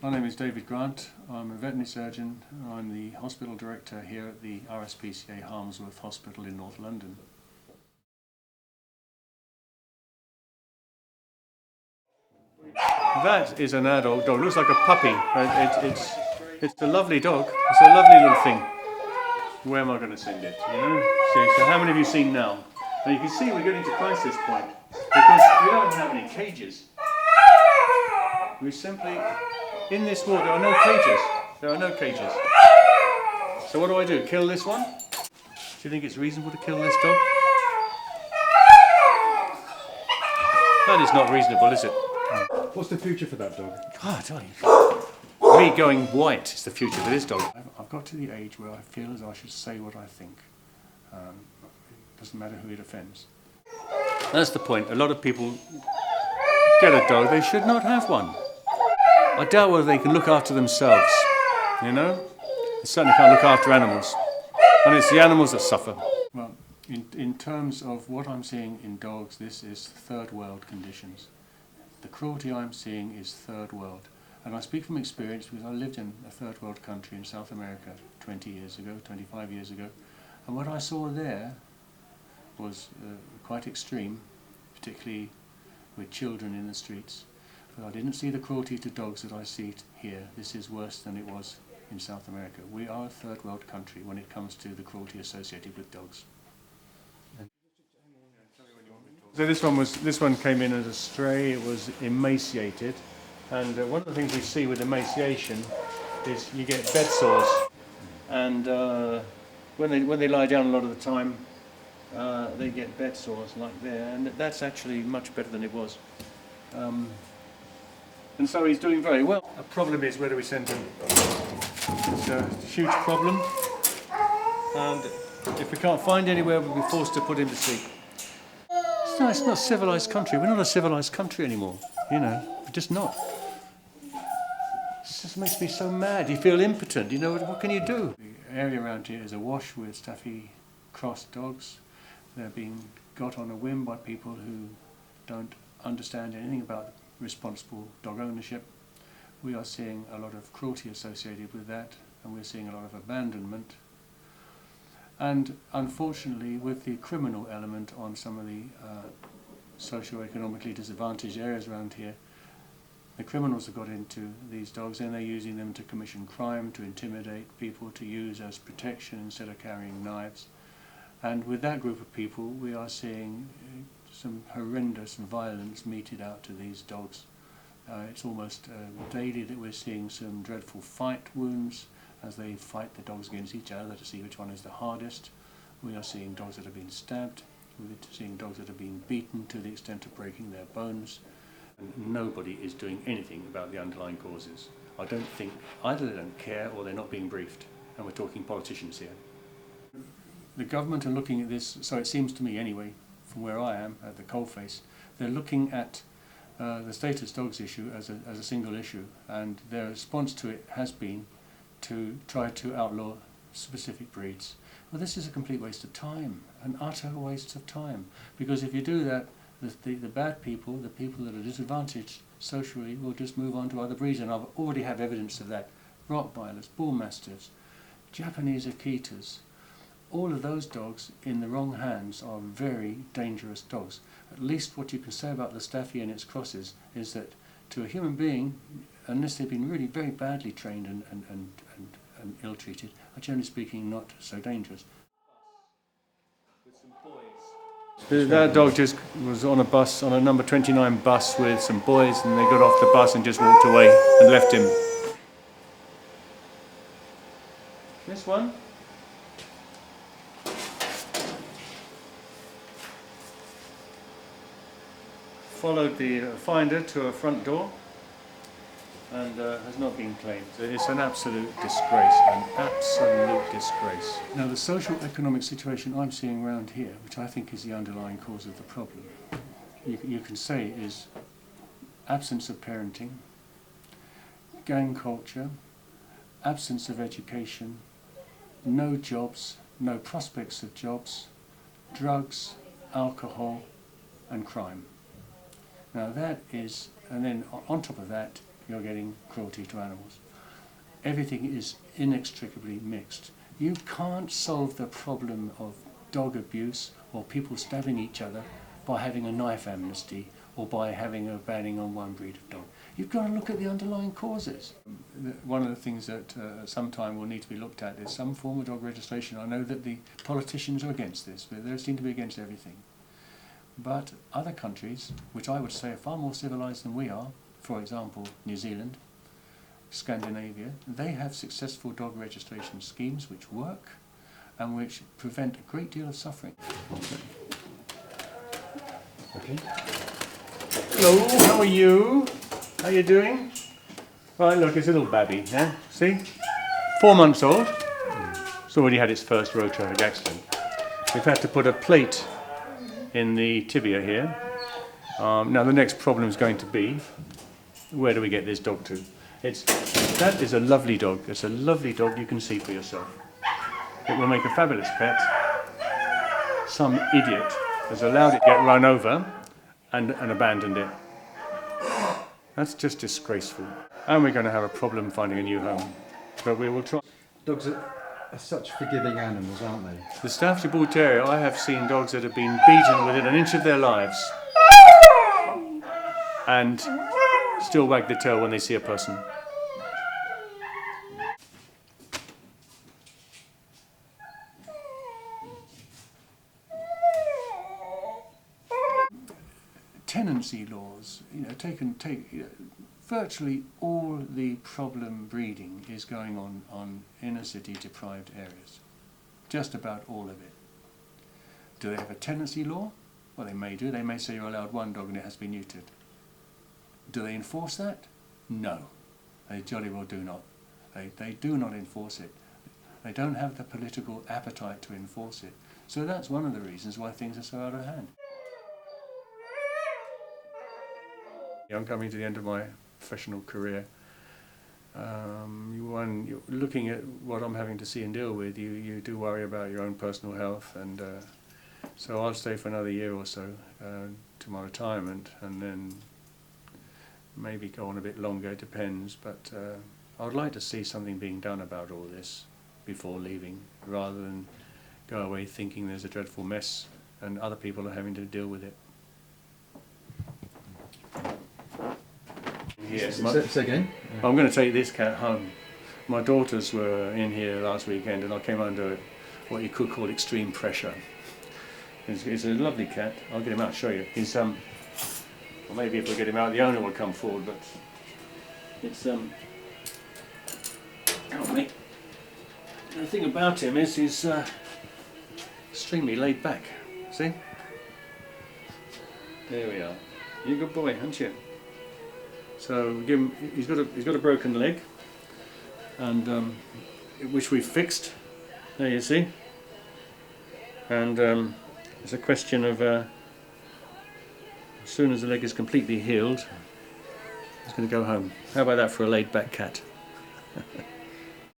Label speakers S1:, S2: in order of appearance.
S1: My name is David Grant. I'm a veterinary surgeon. I'm the hospital director here at the RSPCA Harmsworth Hospital in North London. That is an adult dog. It looks like a puppy. It's a lovely dog. It's a lovely little thing. Where am I going to send it? You know? So how many have you seen now? And you can see we're getting to crisis point because we don't have any cages. We simply, in this ward, there are no cages. There are no cages. So what do I do? Kill this one? Do you think it's reasonable to kill this dog? That is not reasonable, is it?
S2: What's the future for that dog?
S1: God, me going white is the future for this dog. I've got to the age where I feel as I should say what I think. It doesn't matter who it offends. That's the point. A lot of people get a dog, they should not have one. I doubt whether they can look after themselves, you know? They certainly can't look after animals. And it's the animals that suffer. Well, in terms of what I'm seeing in dogs, this is third world conditions. The cruelty I'm seeing is third world. And I speak from experience because I lived in a third world country in South America 20 years ago, 25 years ago. And what I saw there was quite extreme, particularly with children in the streets. But I didn't see the cruelty to dogs that I see here. This is worse than it was in South America. We are a third world country when it comes to the cruelty associated with dogs. So this one came in as a stray. It was emaciated, and one of the things we see with emaciation is you get bed sores, and when they lie down a lot of the time, they get bed sores like there, and that's actually much better than it was. And so he's doing very well. The problem is, where do we send him? It's a huge problem, and if we can't find anywhere, we'll be forced to put him to sleep. It's not a civilised country. We're not a civilised country anymore, you know. We're just not. It just makes me so mad. You feel impotent, you know, what can you do? The area around here is awash with staffy crossed dogs. They're being got on a whim by people who don't understand anything about responsible dog ownership. We are seeing a lot of cruelty associated with that, and we're seeing a lot of abandonment. And unfortunately, with the criminal element on some of the socio-economically disadvantaged areas around here, the criminals have got into these dogs and they're using them to commission crime, to intimidate people, to use as protection instead of carrying knives. And with that group of people, we are seeing some horrendous violence meted out to these dogs. It's almost daily that we're seeing some dreadful fight wounds as they fight the dogs against each other to see which one is the hardest. We are seeing dogs that have been stabbed. We're seeing dogs that have been beaten to the extent of breaking their bones. And nobody is doing anything about the underlying causes. I don't think either they don't care or they're not being briefed. And we're talking politicians here. The government are looking at this, so it seems to me anyway, from where I am at the coalface, they're looking at the status dogs issue as a single issue, and their response to it has been to try to outlaw specific breeds. Well, this is a complete waste of time, an utter waste of time, because if you do that, the bad people, the people that are disadvantaged socially, will just move on to other breeds, and I already have evidence of that. Rottweilers, Bull Mastiffs, Japanese Akitas, all of those dogs in the wrong hands are very dangerous dogs. At least what you can say about the Staffy and its crosses is that to a human being, unless they've been really very badly trained and ill-treated, are generally speaking not so dangerous. That dog just was on a bus, on a number 29 bus with some boys, and they got off the bus and just walked away and left him. This one? Followed the finder to a front door and has not been claimed. It's an absolute disgrace, an absolute disgrace. Now the social economic situation I'm seeing around here, which I think is the underlying cause of the problem, you can say is absence of parenting, gang culture, absence of education, no jobs, no prospects of jobs, drugs, alcohol and crime. Now that is, and then on top of that, you're getting cruelty to animals. Everything is inextricably mixed. You can't solve the problem of dog abuse or people stabbing each other by having a knife amnesty or by having a banning on one breed of dog. You've got to look at the underlying causes. One of the things that sometime will need to be looked at is some form of dog registration. I know that the politicians are against this, but they seem to be against everything. But other countries, which I would say are far more civilised than we are, for example New Zealand, Scandinavia, they have successful dog registration schemes which work and which prevent a great deal of suffering.
S2: Okay.
S1: Hello, how are you? How are you doing? Right, look, it's a little babby, yeah? See? 4 months old. It's already had its first road traffic accident. We've had to put a plate in the tibia here. Now the next problem is going to be, where do we get this dog to? That is a lovely dog. It's a lovely dog, you can see for yourself. It will make a fabulous pet. Some idiot has allowed it to get run over and abandoned it. That's just disgraceful. And we're going to have a problem finding a new home. But we will try.
S2: Dogs are such forgiving animals, aren't they?
S1: The Staffordshire Bull Terrier, I have seen dogs that have been beaten within an inch of their lives and still wag the tail when they see a person. Tenancy laws, virtually all the problem breeding is going on inner city deprived areas. Just about all of it. Do they have a tenancy law? Well, they may do. They may say you're allowed one dog and it has to be neutered. Do they enforce that? No. They jolly well do not. They do not enforce it. They don't have the political appetite to enforce it. So that's one of the reasons why things are so out of hand. I'm coming to the end of my professional career. You're looking at what I'm having to see and deal with, you do worry about your own personal health, and so I'll stay for another year or so to my retirement, and then maybe go on a bit longer, it depends, but I would like to see something being done about all this before leaving, rather than go away thinking there's a dreadful mess and other people are having to deal with it. Yes,
S2: Say again?
S1: I'm going to take this cat home. My daughters were in here last weekend and I came under what you could call extreme pressure. It's a lovely cat. I'll get him out and show you. He's well, maybe if we get him out the owner will come forward, but it's help me. The thing about him is he's extremely laid back. See? There we are. You're a good boy, aren't you? So give him, he's got a broken leg, and which we've fixed. There you see. And it's a question of as soon as the leg is completely healed, he's going to go home. How about that for a laid-back cat?